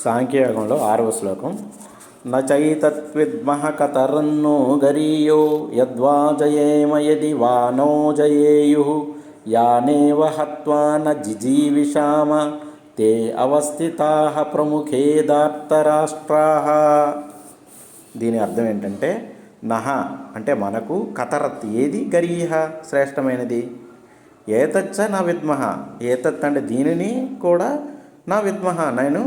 సాంఖ్యయోగంలో 6వ శ్లోకం. నచైతద్విద్మః కతరన్నో గరీయో యద్వా జయేమ యది వా నో జయేయుః యానేవ హత్వా న జిజీవిషామ తే అవస్థితాః ప్రముఖే దార్తరాష్ట్రాః. దీని అర్థం ఏంటంటే, నహ అంటే మనకు, కతరత్ ఏది, గరీహ శ్రేష్టమైనది, ఏతచ్చ నా విద్మహ ఏతత్ అంటే దీనిని కూడా, నా విద్మహ నేను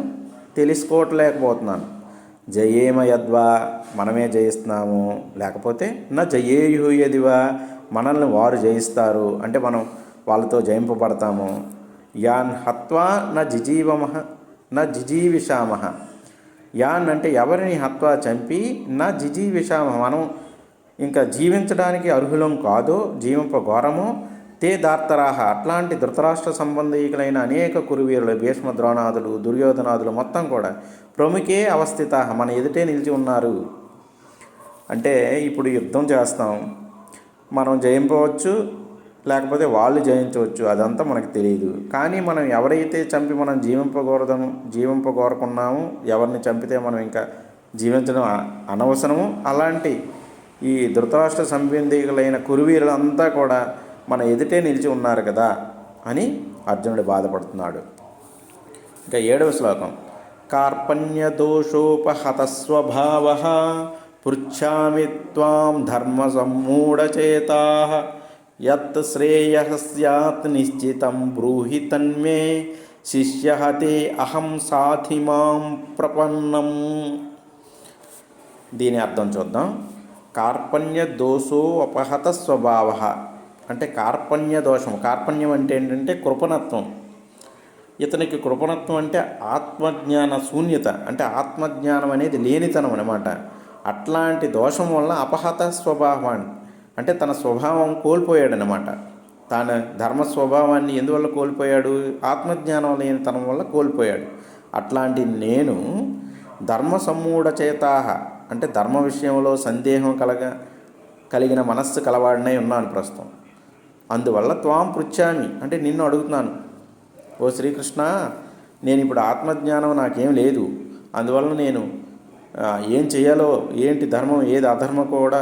తెలుసుకోవట్లేకపోతున్నాను, జయేమ యద్వా మనమే జయిస్తున్నాము, లేకపోతే నా జయేయు యదివా మనల్ని వారు జయిస్తారు అంటే మనం వాళ్ళతో జయింపబడతాము, యాన్ హత్వా నా జిజీవమహ నా జిజీవిషామహ, యాన్ అంటే ఎవరిని హత్వా చంపి, నా జిజీవిషామహ మనం ఇంకా జీవించడానికి అర్హులం కాదో, జీవింపఘోరమో, తే దార్తరాహ అట్లాంటి ధృతరాష్ట్ర సంబంధీకులైన అనేక కురువీరులు, భీష్మ ద్రోణాదులు, దుర్యోధనాదులు మొత్తం కూడా ప్రముఖే అవస్థిత మన ఎదుటే నిలిచి ఉన్నారు. అంటే ఇప్పుడు యుద్ధం చేస్తాం, మనం జయింపవచ్చు లేకపోతే వాళ్ళు జయించవచ్చు, అదంతా మనకు తెలియదు. కానీ మనం ఎవరైతే చంపి మనం జీవింపగోరుకున్నాము, ఎవరిని చంపితే మనం ఇంకా జీవించడం అనవసరము, అలాంటి ఈ ధృతరాష్ట్ర సంబంధీకులైన కురువీరులంతా కూడా మన ఎదుటే నిలిచి ఉన్నారు కదా అని అర్జునుడు బాధపడుతున్నాడు. ఇంకా 7వ శ్లోకం. కార్పణ్య దోషోపహతస్వభావః పృచ్ఛామి త్వాం ధర్మ సమ్మూఢచేతాః యత్ శ్రేయః స్యాత్ నిశ్చితం బ్రూహి తన్మే శిష్యః తే అహం సాధి మాం ప్రపన్నం. దీని అర్థం చూద్దాం. కార్పణ్య దోషో అపహత స్వభావః అంటే కార్పణ్య దోషం. కార్పణ్యం అంటే ఏంటంటే కృపణత్వం. ఇతనికి కృపణత్వం అంటే ఆత్మజ్ఞాన శూన్యత, అంటే ఆత్మజ్ఞానం అనేది లేనితనం అన్నమాట. అట్లాంటి దోషం వల్ల అపహత స్వభావం అంటే తన స్వభావం కోల్పోయాడనమాట. తాను ధర్మ స్వభావాన్ని ఎందువల్ల కోల్పోయాడు? ఆత్మజ్ఞానం లేనితనం వల్ల కోల్పోయాడు. అట్లాంటి నేను ధర్మ సమ్మూఢచేతాః అంటే ధర్మ విషయంలో సందేహం కలిగిన మనస్సు కలవాడినై ఉన్నాను ప్రస్తుతం. అందువల్ల త్వాం పృచ్ఛామి అంటే నిన్ను అడుగుతున్నాను, ఓ శ్రీకృష్ణ, నేను ఇప్పుడు ఆత్మజ్ఞానం నాకేం లేదు, అందువల్ల నేను ఏం చేయాలో, ఏంటి ధర్మం ఏది అధర్మం కూడా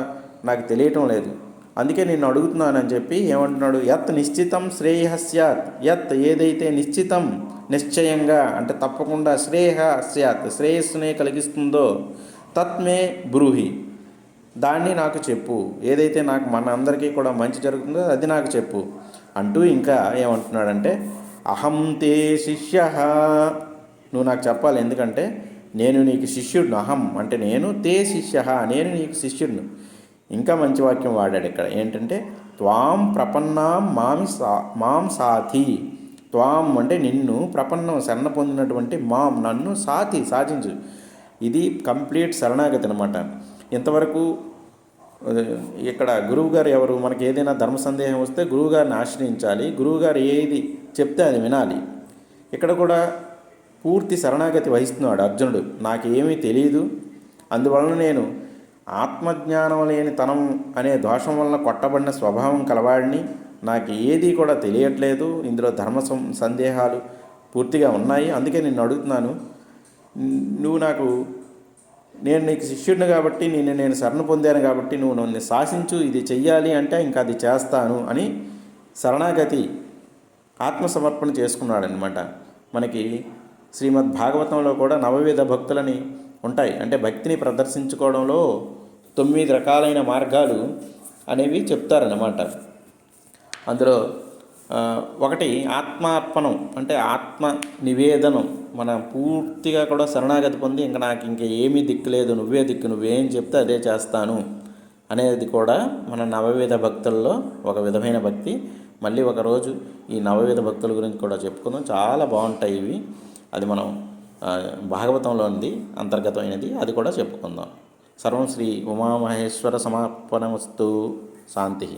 నాకు తెలియటం లేదు, అందుకే నిన్ను అడుగుతున్నాను అని చెప్పి ఏమంటున్నాడు? యత్ నిశ్చితం శ్రేయః స్యాత్, యత్ ఏదైతే నిశ్చితం నిశ్చయంగా అంటే తప్పకుండా శ్రేయః స్యాత్ శ్రేయస్సునే కలిగిస్తుందో, తత్మే బ్రూహి దాన్ని నాకు చెప్పు, ఏదైతే నాకు మన అందరికీ కూడా మంచి జరుగుతుందో అది నాకు చెప్పు అంటూ ఇంకా ఏమంటున్నాడంటే, అహం తే శిష్యః నువ్వు నాకు చెప్పాలి, ఎందుకంటే నేను నీకు శిష్యుడిని. అహం అంటే నేను, తే శిష్యః నేను నీకు శిష్యుడిని. ఇంకా మంచి వాక్యం వాడాడు ఇక్కడ ఏంటంటే, త్వాం ప్రపన్నాం మాం సాథి. త్వాం అంటే నిన్ను, ప్రపన్నం శరణ పొందినటువంటి మాం నన్ను, సాథి సాధించు. ఇది కంప్లీట్ శరణాగతి అనమాట. ఇంతవరకు ఇక్కడ గురువుగారు ఎవరు? మనకి ఏదైనా ధర్మ సందేహం వస్తే గురువుగారిని ఆశ్రయించాలి, గురువుగారు ఏది చెప్తే అది వినాలి. ఇక్కడ కూడా పూర్తి శరణాగతి వహిస్తున్నాడు అర్జునుడు. నాకు ఏమీ తెలియదు, అందువలన నేను ఆత్మజ్ఞానం లేని తనం అనే దోషం వలన కొట్టబడిన స్వభావం కలవాడిని, నాకు ఏది కూడా తెలియట్లేదు, ఇందులో ధర్మ సందేహాలు పూర్తిగా ఉన్నాయి, అందుకే నిన్ను అడుగుతున్నాను, నువ్వు నాకు, నేను నీకు శిష్యుడిని కాబట్టి నేను శరణ పొందాను కాబట్టి నువ్వు నన్ను శాసించు, ఇది చెయ్యాలి అంటే ఇంకా అది చేస్తాను అని శరణాగతి ఆత్మసమర్పణ చేసుకున్నాడనమాట. మనకి శ్రీమద్ భాగవతంలో కూడా నవవిధ భక్తులని ఉంటాయి. అంటే భక్తిని ప్రదర్శించుకోవడంలో 9 రకాలైన మార్గాలు అనేవి చెప్తారన్నమాట. అందులో ఒకటి ఆత్మార్పణం అంటే ఆత్మ నివేదనం. మన పూర్తిగా కూడా శరణాగతి పొంది ఇంకా నాకు ఏమీ దిక్కు లేదు, నువ్వే దిక్కు, నువ్వేం చెప్తే అదే చేస్తాను అనేది కూడా మన నవవిధ భక్తుల్లో ఒక విధమైన భక్తి. మళ్ళీ ఒకరోజు ఈ నవవిధ భక్తుల గురించి కూడా చెప్పుకుందాం, చాలా బాగుంటాయి ఇవి. అది మనం భాగవతంలోనిది అంతర్గతమైనది, అది కూడా చెప్పుకుందాం. సర్వం శ్రీ ఉమామహేశ్వర సమాపనమస్తు. శాంతి.